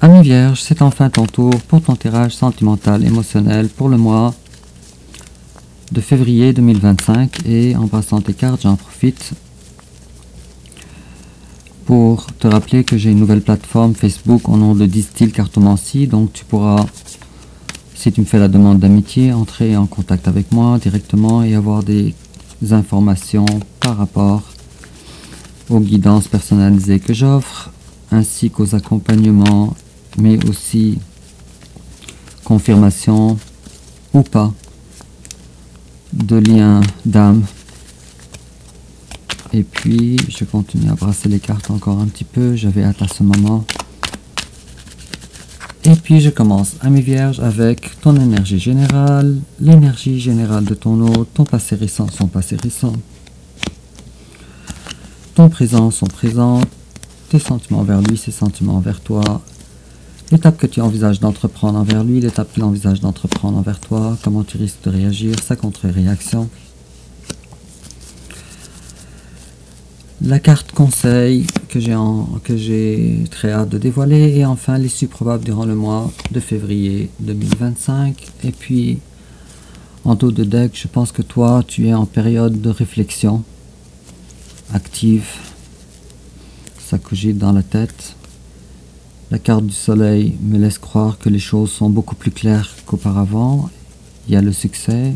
Ami Vierge, c'est enfin ton tour pour ton tirage sentimental émotionnel pour le mois de février 2025. Et en passant tes cartes, j'en profite pour te rappeler que j'ai une nouvelle plateforme Facebook au nom de Distil Cartomancie. Donc tu pourras, si tu me fais la demande d'amitié, entrer en contact avec moi directement et avoir des informations par rapport aux guidances personnalisées que j'offre, ainsi qu'aux accompagnements, mais aussi confirmation ou pas de liens d'âme. Et puis je continue à brasser les cartes encore un petit peu, j'avais hâte à ce moment. Et puis je commence, Ami Vierge, avec ton énergie générale, l'énergie générale de ton hôte, ton passé récent, son passé récent, ton présent, son présent, tes sentiments envers lui, ses sentiments envers toi, l'étape que tu envisages d'entreprendre envers lui, l'étape qu'il envisage d'entreprendre envers toi, comment tu risques de réagir, sa contre-réaction. La carte conseil que j'ai très hâte de dévoiler, et enfin l'issue probable durant le mois de février 2025. Et puis en dos de deck, je pense que toi tu es en période de réflexion active, ça cogite dans la tête. La carte du soleil me laisse croire que les choses sont beaucoup plus claires qu'auparavant. Il y a le succès.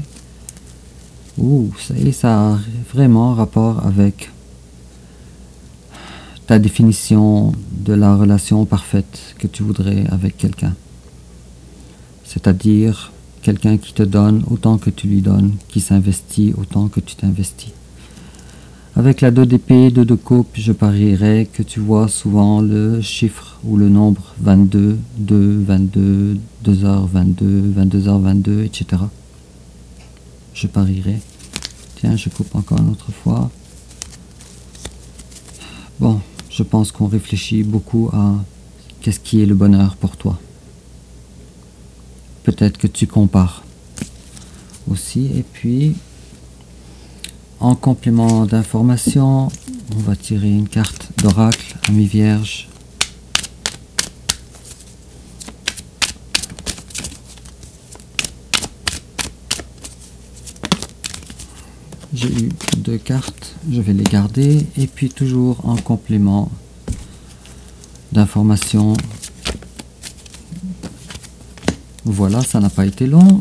Ça a vraiment rapport avec ta définition de la relation parfaite que tu voudrais avec quelqu'un. C'est-à-dire quelqu'un qui te donne autant que tu lui donnes, qui s'investit autant que tu t'investis. Avec la 2 d'épée, 2 de coupe, je parierais que tu vois souvent le chiffre ou le nombre 22, 2, 22, 2h22, 22h22, etc. Je parierais. Tiens, je coupe encore une autre fois. Bon, je pense qu'on réfléchit beaucoup à qu'est-ce qui est le bonheur pour toi. Peut-être que tu compares aussi. Et puis, en complément d'information, on va tirer une carte d'oracle, Ami Vierge. J'ai eu 2 cartes, je vais les garder. Et puis toujours en complément d'information. Voilà, ça n'a pas été long.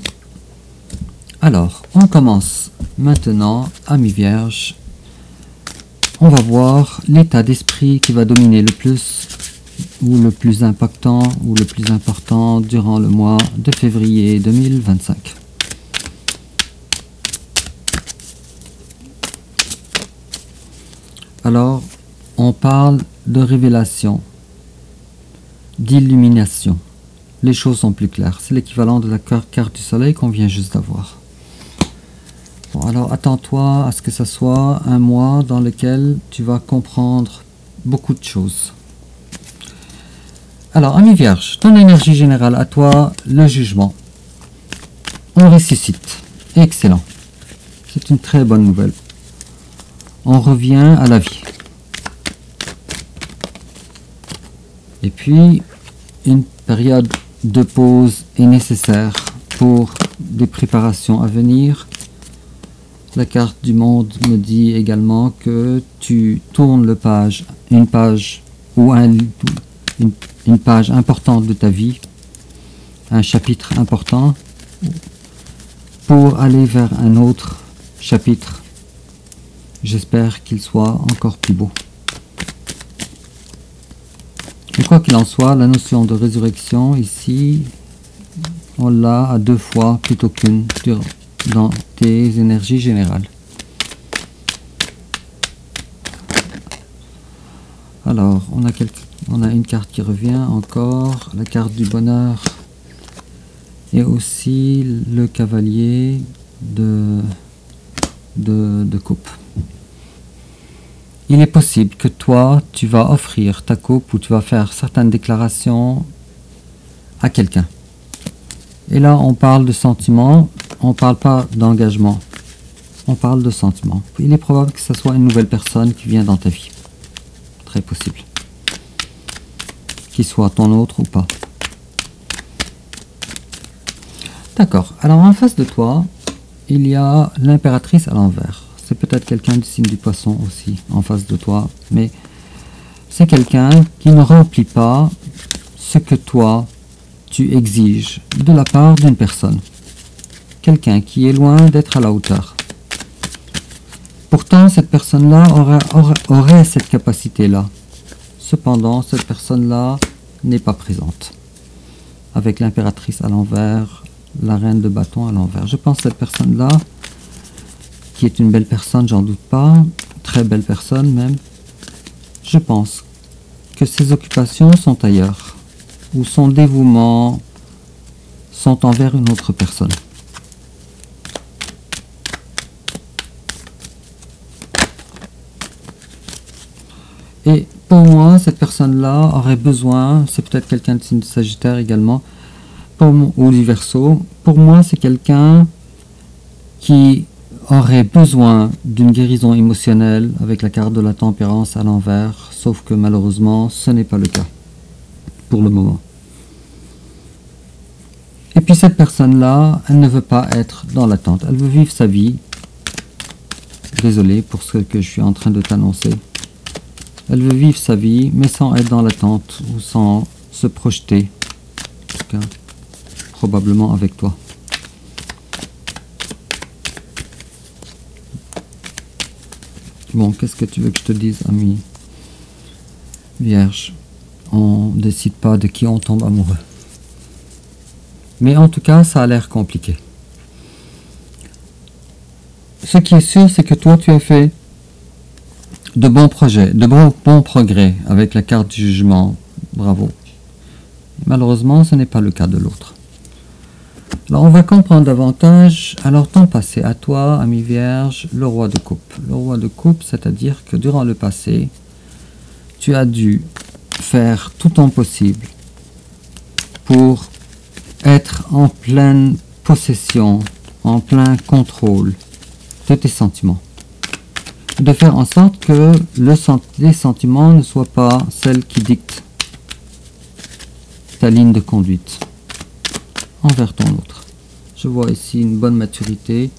Alors, on commence maintenant, Ami Vierge. On va voir l'état d'esprit qui va dominer le plus, ou le plus impactant, ou le plus important durant le mois de février 2025. Alors, on parle de révélation, d'illumination. Les choses sont plus claires. C'est l'équivalent de la carte du soleil qu'on vient juste d'avoir. Bon, alors attends-toi à ce que ce soit un mois dans lequel tu vas comprendre beaucoup de choses. Alors, Ami Vierge, ton énergie générale à toi, le jugement. On ressuscite. Excellent. C'est une très bonne nouvelle. On revient à la vie. Et puis, une période de pause est nécessaire pour des préparations à venir. La carte du monde me dit également que tu tournes une page ou une page importante de ta vie, un chapitre important, pour aller vers un autre chapitre. J'espère qu'il soit encore plus beau. Et quoi qu'il en soit, la notion de résurrection ici, on l'a à 2 fois plutôt qu'une dans tes énergies générales. Alors, on a une carte qui revient encore, la carte du bonheur, et aussi le cavalier de coupe. Il est possible que toi, tu vas offrir ta coupe ou tu vas faire certaines déclarations à quelqu'un. Et là, on parle de sentiments, on ne parle pas d'engagement. On parle de sentiments. Il est probable que ce soit une nouvelle personne qui vient dans ta vie. Très possible. qu'il soit ton autre ou pas. D'accord. Alors en face de toi, il y a l'impératrice à l'envers. C'est peut-être quelqu'un du signe du poisson aussi en face de toi, mais c'est quelqu'un qui ne remplit pas ce que toi tu exiges de la part d'une personne. Quelqu'un qui est loin d'être à la hauteur. Pourtant, cette personne-là aurait cette capacité-là. Cependant, cette personne-là n'est pas présente. Avec l'impératrice à l'envers, la reine de bâton à l'envers. Je pense que cette personne-là, qui est une belle personne, j'en doute pas, très belle personne même, je pense que ses occupations sont ailleurs, ou son dévouement sont envers une autre personne. Et pour moi, cette personne-là aurait besoin, c'est peut-être quelqu'un de signe de Sagittaire également, ou du Verseau. Pour moi, c'est quelqu'un qui aurait besoin d'une guérison émotionnelle avec la carte de la tempérance à l'envers, sauf que malheureusement, ce n'est pas le cas pour le moment. Et puis cette personne-là, elle ne veut pas être dans l'attente, elle veut vivre sa vie. Désolé pour ce que je suis en train de t'annoncer. Elle veut vivre sa vie, mais sans être dans l'attente ou sans se projeter. En tout cas, probablement avec toi. Bon, qu'est-ce que tu veux que je te dise, ami Vierge? On ne décide pas de qui on tombe amoureux. Mais en tout cas, ça a l'air compliqué. Ce qui est sûr, c'est que toi, tu as fait de bons projets, de bons progrès avec la carte du jugement. Bravo. Malheureusement, ce n'est pas le cas de l'autre. Alors, on va comprendre davantage. Alors, ton passé à toi, ami Vierge, le roi de coupe. Le roi de coupe, c'est-à-dire que durant le passé, tu as dû faire tout ton possible pour être en pleine possession, en plein contrôle de tes sentiments. De faire en sorte que les sentiments ne soient pas celles qui dictent ta ligne de conduite envers ton autre. Je vois ici une bonne maturité.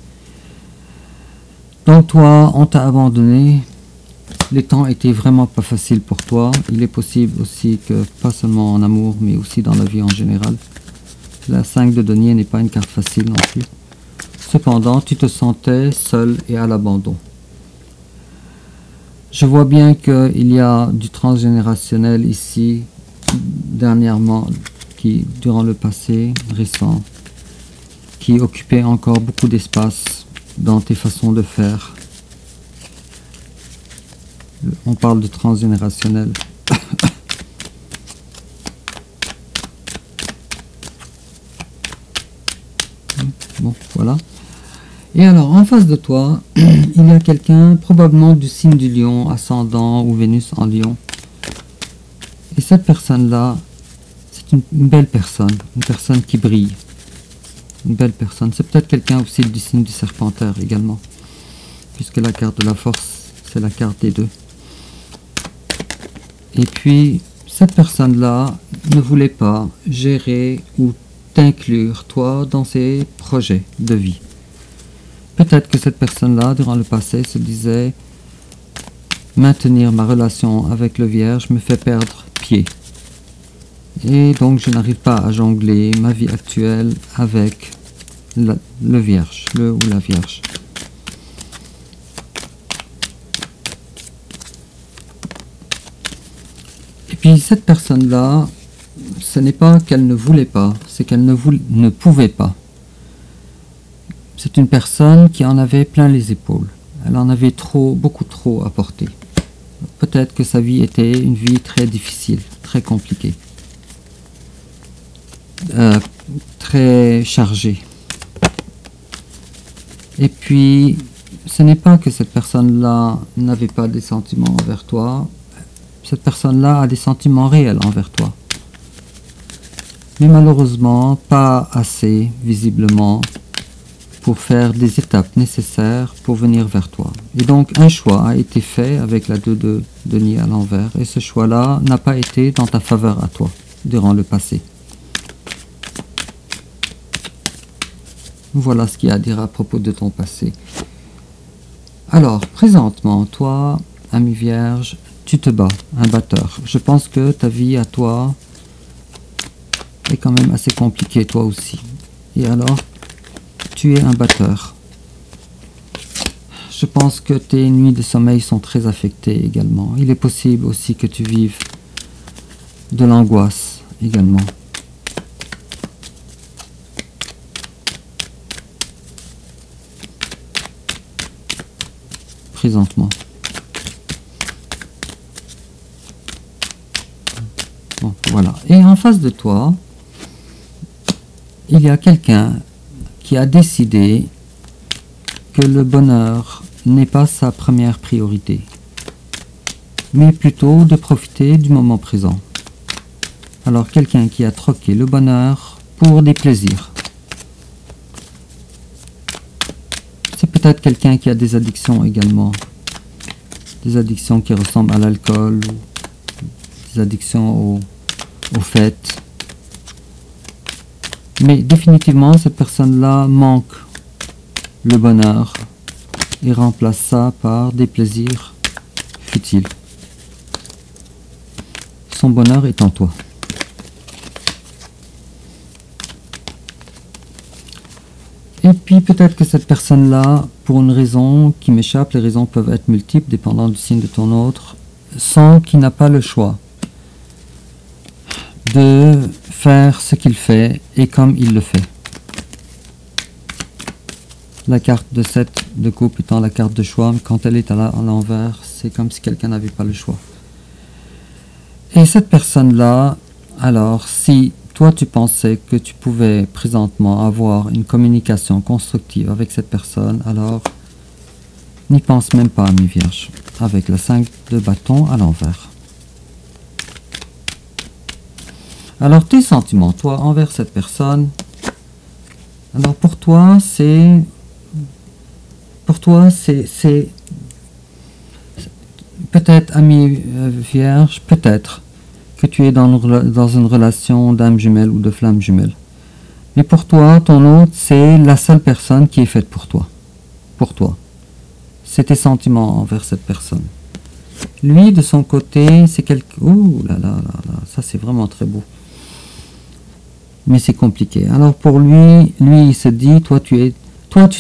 Donc toi, on t'a abandonné. Les temps étaient vraiment pas faciles pour toi. Il est possible aussi que, pas seulement en amour, mais aussi dans la vie en général. La 5 de denier n'est pas une carte facile non plus. Cependant, tu te sentais seul et à l'abandon. Je vois bien qu'il y a du transgénérationnel ici, dernièrement, qui, durant le passé récent, qui occupait encore beaucoup d'espace dans tes façons de faire. On parle de transgénérationnel. Bon, voilà. Et alors, en face de toi, il y a quelqu'un, probablement du signe du lion, ascendant ou Vénus en lion. Et cette personne-là, c'est une belle personne qui brille. Une belle personne. C'est peut-être quelqu'un aussi du signe du serpentaire également. Puisque la carte de la force, c'est la carte des deux. Et puis, cette personne-là ne voulait pas gérer ou t'inclure, toi, dans ses projets de vie. Peut-être que cette personne-là, durant le passé, se disait « Maintenir ma relation avec le Vierge me fait perdre pied. Et donc, je n'arrive pas à jongler ma vie actuelle avec le Vierge, le ou la Vierge. » Et puis, cette personne-là, ce n'est pas qu'elle ne voulait pas, c'est qu'elle ne pouvait pas. C'est une personne qui en avait plein les épaules. Elle en avait beaucoup trop à porter. Peut-être que sa vie était une vie très difficile, très compliquée, très chargée. Et puis, ce n'est pas que cette personne-là n'avait pas des sentiments envers toi. Cette personne-là a des sentiments réels envers toi. Mais malheureusement, pas assez, visiblement, pour faire des étapes nécessaires pour venir vers toi. Et donc un choix a été fait avec la 2 de denier à l'envers, et ce choix-là n'a pas été dans ta faveur à toi durant le passé. Voilà ce qu'il y a à dire à propos de ton passé. Alors, présentement, toi, ami vierge, tu te bats, un batteur. Je pense que ta vie à toi est quand même assez compliquée, toi aussi. Et alors, tu es un batteur. Je pense que tes nuits de sommeil sont très affectées également. Il est possible aussi que tu vives de l'angoisse également. Présentement. Bon, voilà. Et en face de toi, il y a quelqu'un qui a décidé que le bonheur n'est pas sa première priorité, mais plutôt de profiter du moment présent. Alors quelqu'un qui a troqué le bonheur pour des plaisirs. C'est peut-être quelqu'un qui a des addictions également, des addictions qui ressemblent à l'alcool, des addictions aux fêtes. Mais définitivement, cette personne-là manque le bonheur et remplace ça par des plaisirs futiles. Son bonheur est en toi. Et puis peut-être que cette personne-là, pour une raison qui m'échappe, les raisons peuvent être multiples, dépendant du signe de ton autre, sent qu'il n'a pas le choix de faire ce qu'il fait et comme il le fait. La carte de 7 de coupe étant la carte de choix, mais quand elle est à l'envers, c'est comme si quelqu'un n'avait pas le choix. Et cette personne-là, alors, si toi tu pensais que tu pouvais présentement avoir une communication constructive avec cette personne, alors n'y pense même pas, ami vierge, avec la 5 de bâton à l'envers. Alors tes sentiments, toi, envers cette personne, alors pour toi c'est peut-être, ami vierge, peut-être que tu es dans une relation d'âme jumelle ou de flamme jumelle. Mais pour toi, ton autre, c'est la seule personne qui est faite pour toi. Pour toi. C'est tes sentiments envers cette personne. Lui, de son côté, c'est quelque... Ouh là là là là, ça c'est vraiment très beau. Mais c'est compliqué. Alors pour lui, il se dit, toi tu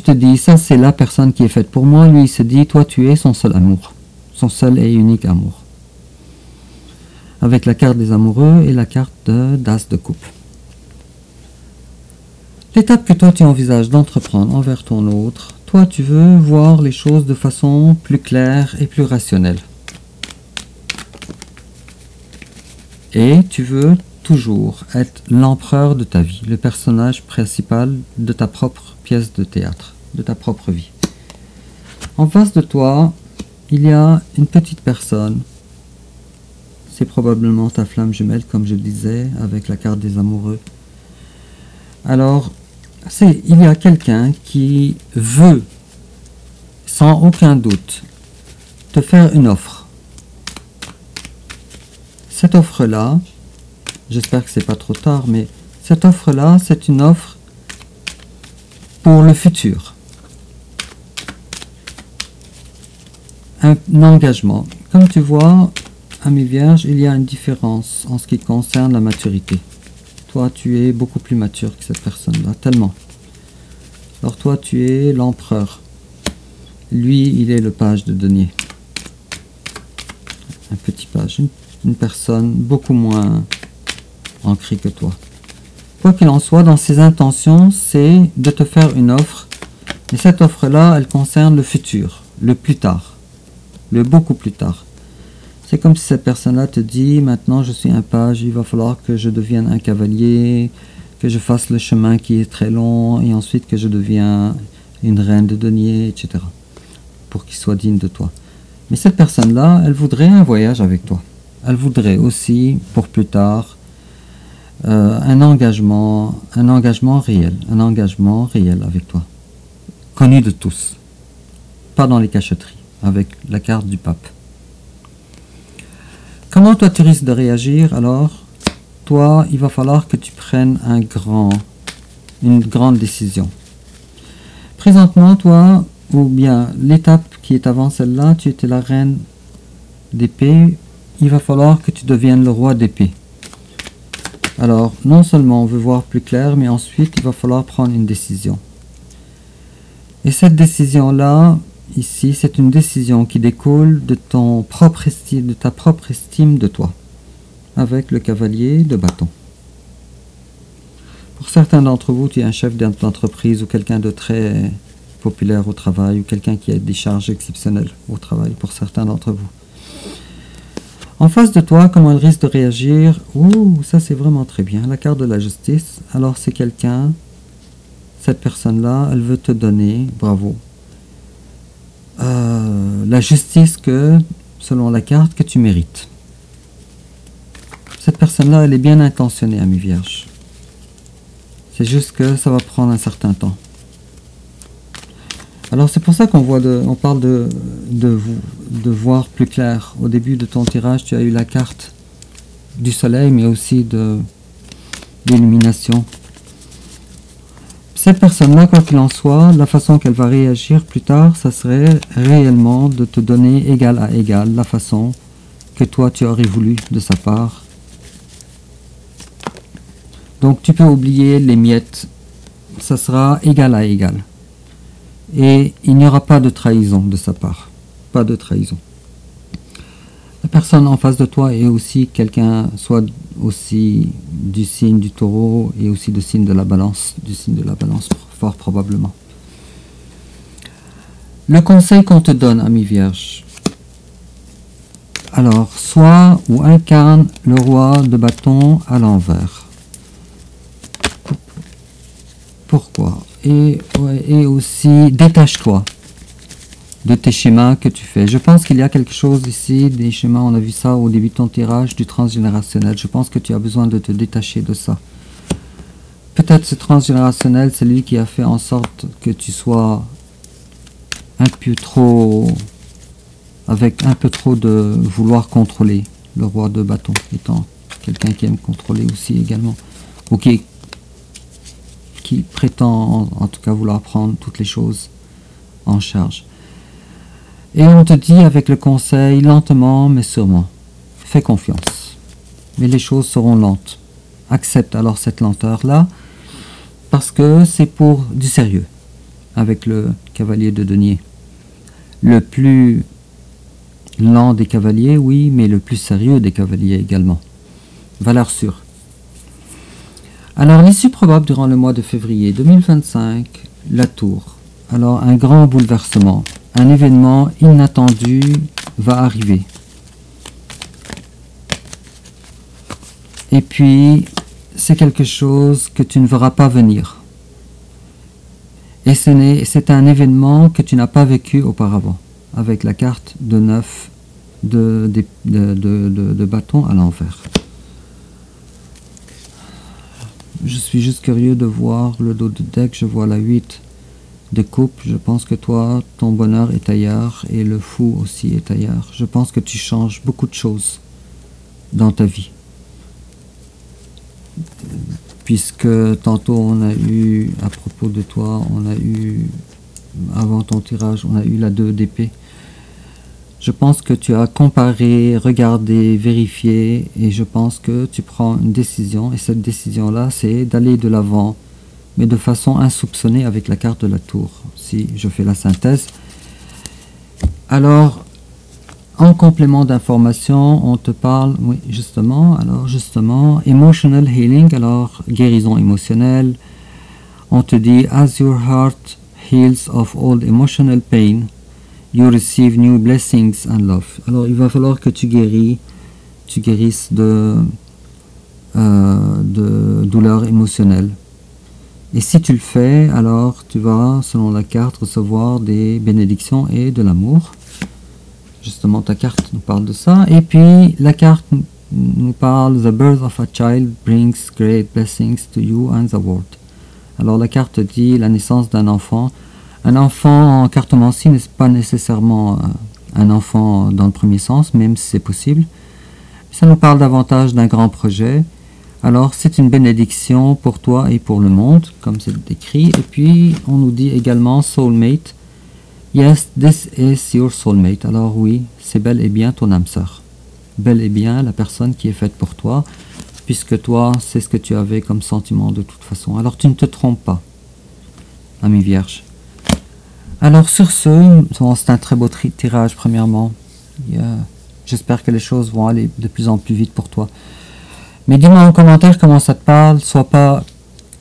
te dis, ça c'est la personne qui est faite pour moi. Lui il se dit, toi tu es son seul amour, son seul et unique amour. Avec la carte des amoureux et la carte d'as de coupe. L'étape que toi tu envisages d'entreprendre envers ton autre, toi tu veux voir les choses de façon plus claire et plus rationnelle. Et tu veux toujours être l'empereur de ta vie, le personnage principal de ta propre pièce de théâtre, de ta propre vie. En face de toi, il y a une petite personne. C'est probablement ta flamme jumelle, comme je le disais, avec la carte des amoureux. Alors, il y a quelqu'un qui veut, sans aucun doute, te faire une offre. Cette offre-là, j'espère que c'est pas trop tard, mais cette offre-là, c'est une offre pour le futur. Un engagement. Comme tu vois, ami vierge, il y a une différence en ce qui concerne la maturité. Toi, tu es beaucoup plus mature que cette personne-là, tellement. Alors toi, tu es l'empereur. Lui, il est le page de denier. Un petit page, une personne beaucoup moins ancrée que toi. Quoi qu'il en soit, dans ses intentions, c'est de te faire une offre. Et cette offre-là, elle concerne le futur, le plus tard, le beaucoup plus tard. C'est comme si cette personne-là te dit, maintenant je suis un page, il va falloir que je devienne un cavalier, que je fasse le chemin qui est très long, et ensuite que je devienne une reine de denier, etc. Pour qu'il soit digne de toi. Mais cette personne-là, elle voudrait un voyage avec toi. Elle voudrait aussi, pour plus tard, un engagement réel avec toi. connu de tous. Pas dans les cachotteries, avec la carte du pape. Comment toi tu risques de réagir? Alors, toi, il va falloir que tu prennes une grande décision. Présentement, toi, ou bien l'étape qui est avant celle-là, tu étais la reine d'épée, il va falloir que tu deviennes le roi d'épée. Alors, non seulement on veut voir plus clair, mais ensuite il va falloir prendre une décision. Et cette décision-là, ici, c'est une décision qui découle de ton propre estime, de ta propre estime de toi, avec le cavalier de bâton. Pour certains d'entre vous, tu es un chef d'entreprise ou quelqu'un de très populaire au travail ou quelqu'un qui a des charges exceptionnelles au travail, pour certains d'entre vous. En face de toi, comment elle risque de réagir? Ouh, ça c'est vraiment très bien. La carte de la justice. Alors c'est quelqu'un, cette personne-là, elle veut te donner, bravo, la justice que, selon la carte, que tu mérites. Cette personne-là, elle est bien intentionnée, ami vierge. C'est juste que ça va prendre un certain temps. Alors c'est pour ça on parle de voir plus clair. Au début de ton tirage, tu as eu la carte du soleil, mais aussi d'illumination. Cette personne-là, quoi qu'il en soit, la façon qu'elle va réagir plus tard, ça serait réellement de te donner égal à égal la façon que toi tu aurais voulu de sa part. Donc tu peux oublier les miettes, ça sera égal à égal. Et il n'y aura pas de trahison de sa part. Pas de trahison. La personne en face de toi est aussi quelqu'un, soit aussi du signe du taureau et aussi du signe de la balance, fort probablement. Le conseil qu'on te donne, ami vierge. Alors, sois ou incarne le roi de bâton à l'envers. Pourquoi? Et aussi, détache-toi de tes schémas que tu fais. Je pense qu'il y a quelque chose ici, des schémas, on a vu ça au début de ton tirage, du transgénérationnel. Je pense que tu as besoin de te détacher de ça. Peut-être ce transgénérationnel, c'est lui qui a fait en sorte que tu sois un peu trop, avec un peu trop de vouloir contrôler, le roi de bâton étant quelqu'un qui aime contrôler aussi également, ou qui prétend en tout cas vouloir prendre toutes les choses en charge. Et on te dit avec le conseil, lentement mais sûrement, fais confiance. Mais les choses seront lentes. Accepte alors cette lenteur-là, parce que c'est pour du sérieux, avec le cavalier de denier. Le plus lent des cavaliers, oui, mais le plus sérieux des cavaliers également. Valeur sûre. Alors, l'issue probable durant le mois de février 2025, la tour. Alors, un grand bouleversement, un événement inattendu va arriver. Et puis, c'est quelque chose que tu ne verras pas venir. Et c'est un événement que tu n'as pas vécu auparavant, avec la carte de 9 de bâton à l'envers. Je suis juste curieux de voir le dos de deck, je vois la 8 de coupe. Je pense que toi, ton bonheur est ailleurs et le fou aussi est ailleurs. Je pense que tu changes beaucoup de choses dans ta vie. Puisque tantôt on a eu, à propos de toi, on a eu, avant ton tirage, on a eu la 2 d'épée. Je pense que tu as comparé, regardé, vérifié, et je pense que tu prends une décision, et cette décision-là, c'est d'aller de l'avant, mais de façon insoupçonnée avec la carte de la tour, si je fais la synthèse. Alors, en complément d'information, on te parle, oui, justement, emotional healing, alors guérison émotionnelle. On te dit, as your heart heals of old emotional pain, you receive new blessings and love. Alors, il va falloir que tu guérisses de douleurs émotionnelles. Et si tu le fais, alors tu vas, selon la carte, recevoir des bénédictions et de l'amour. Justement, ta carte nous parle de ça. Et puis, la carte nous parle, The birth of a child brings great blessings to you and the world. Alors, la carte dit, la naissance d'un enfant Un enfant en cartomancie n'est pas nécessairement un enfant dans le premier sens, même si c'est possible. Ça nous parle davantage d'un grand projet. Alors c'est une bénédiction pour toi et pour le monde, comme c'est décrit. Et puis on nous dit également soulmate. Yes, this is your soulmate. Alors oui, c'est bel et bien ton âme sœur. Bel et bien la personne qui est faite pour toi, puisque toi, c'est ce que tu avais comme sentiment de toute façon. Alors tu ne te trompes pas, ami vierge. Alors sur ce, c'est un très beau tirage premièrement. J'espère que les choses vont aller de plus en plus vite pour toi. Mais dis-moi en commentaire comment ça te parle, sois pas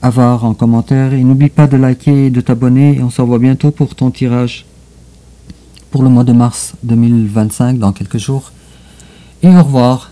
avare en commentaire et n'oublie pas de liker et de t'abonner et on se revoit bientôt pour ton tirage pour le mois de mars 2025 dans quelques jours. Et au revoir.